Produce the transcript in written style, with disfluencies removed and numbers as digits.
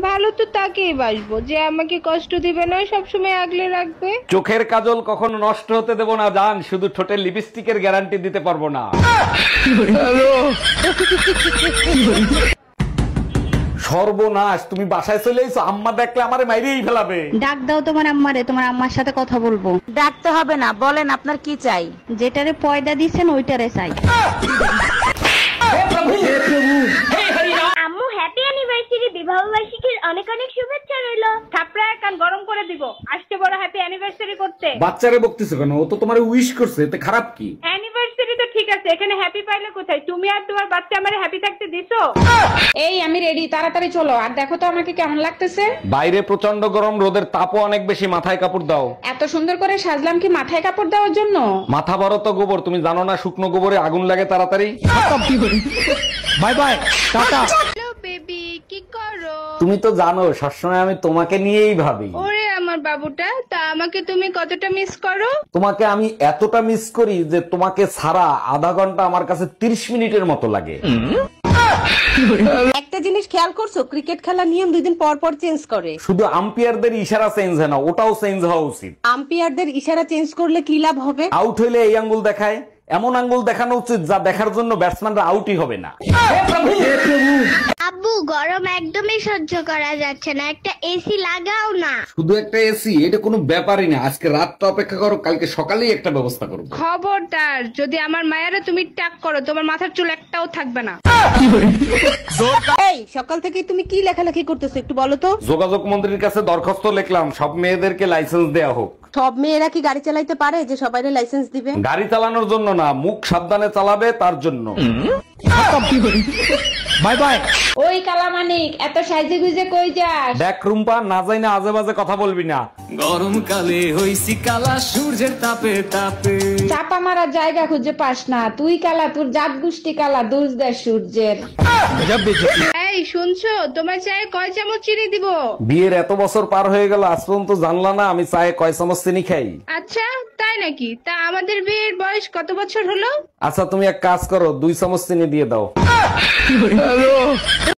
ভালো তো তাকেই বাসবো যে আমাকে কষ্ট দিবে না, সবসময় আগলে রাখবে। চোখের কাজল কখনো নষ্ট হতে দেব না জান, শুধু ঠোঁটের লিপস্টিকের গ্যারান্টি দিতে পারবো না। সর্বনাশ, তুমি বাসায় চলে এসো, আম্মা দেখলে আমারে মাইরেই ফেলাবে। ডাক দাও তোমার আম্মারে, তোমার আম্মার সাথে কথা বলবো। ডাকতে হবে না, বলেন আপনার কি চাই। যেটারে পয়দা দিচ্ছেন ওইটারে চাই। আম্মু হ্যাপি অ্যানিভার্সারি, বিবাহ বার্ষিকীর অনেক অনেক শুভেচ্ছা রইলো। থাপড়ায় কান গরম করে দিব, আজকে বড় হ্যাপি অ্যানিভার্সারি করতে। বাচ্চারে বকতেছো কেন? ও তো তোমারে উইশ করছে, এতে খারাপ কি? অ্যানিভার্সারি তো ঠিক আছে, এখানে হ্যাপি পাইলে কোথায়? তুমি আর তোমার বাচ্চা আমারে হ্যাপি থাকতে দিছো? এই আমি রেডি, তাড়াতাড়ি চলো। আর দেখো তো আমাকে কেমন লাগতেছে। বাইরে প্রচন্ড গরম, রোদের তাপও অনেক বেশি, মাথায় কাপড় দাও। এত সুন্দর করে সাজলাম কি মাথায় কাপড় দেওয়ার জন্য? মাথা বড় তো গোবর, তুমি জানো না শুকনো গোবরে আগুন লাগে তাড়াতাড়ি। Bye bye, tata. Hello baby, কি করো? তুমি তো জানো সবসময় আমি তোমাকে নিয়েই ভাবি। ওরে আমার বাবুটা, তা আমাকে তুমি কতটা মিস করো? তোমাকে আমি এতটা মিস করি যে তোমাকে ছাড়া আধা ঘন্টা আমার কাছে 30 মিনিটের মতো লাগে। একটা জিনিস খেয়াল করছো, ক্রিকেট খেলার নিয়ম 2 দিন পর পর চেঞ্জ করে। শুধু আম্পায়ারদের ইশারা চেঞ্জ হয় না, ওটাও চেঞ্জ হওয়া উচিত। আম্পায়ারদের ইশারা চেঞ্জ করলে কি লাভ হবে? আউট হইলে এই আঙ্গুল দেখায়, এমন আঙ্গুল দেখানো উচিত যা দেখার জন্য ব্যাটসম্যানরা আউটই হবে না। আব্বু গরম একদমই সহ্য করা যাচ্ছে না, একটা এসি লাগাও না। শুধু একটা এসি? এটা কোনো ব্যাপারই না, আজকে রাতটা অপেক্ষা করো, কালকে সকালেই একটা ব্যবস্থা করবো। খবরদার, যদি আমার মায়েরা তুমি টাক করো, তোমার মাথার চুল একটাও থাকবে না। এই সকাল থেকে তুমি কি লেখালেখি করতেছো একটু বলো তো। যোগাযোগ মন্ত্রীর কাছে দরখাস্ত লিখলাম, সব মেয়েদেরকে লাইসেন্স দেয়া হোক। সব মেয়েরা কি গাড়ি চালাইতে পারে যে সবাইরে লাইসেন্স দিবে? গাড়ি চালানোর জন্য না, মুখ সাবধানে চালাবে তার জন্য। Bye bye. ওই কালামানিক, এত সাইজে গুজে কই যাস? দেখ রুম্পা, না যাই না আজে বাজে কথা বলবি না। গরমকালে হইছি কালা, সূর্যের তাপে তাপে। চাপা মারার জায়গা খুঁজে পাস না, তুই কালা, তোর জাত গোষ্ঠী কালা, দোষ দেয় সূর্যের। এই শুনছো, তোমার চায়ে কয় চামচ চিনি দিব? বিয়ের এত বছর পার হয়ে গেল, আজ পর্যন্ত জানলা না আমি চায়ে কয় চামচ চিনি খাই? আচ্ছা তাই নাকি? তা আমাদের বিয়ের বয়স কত বছর হলো? আচ্ছা তুমি এক কাজ করো, 2 চামচ চিনি দিয়ে দাও।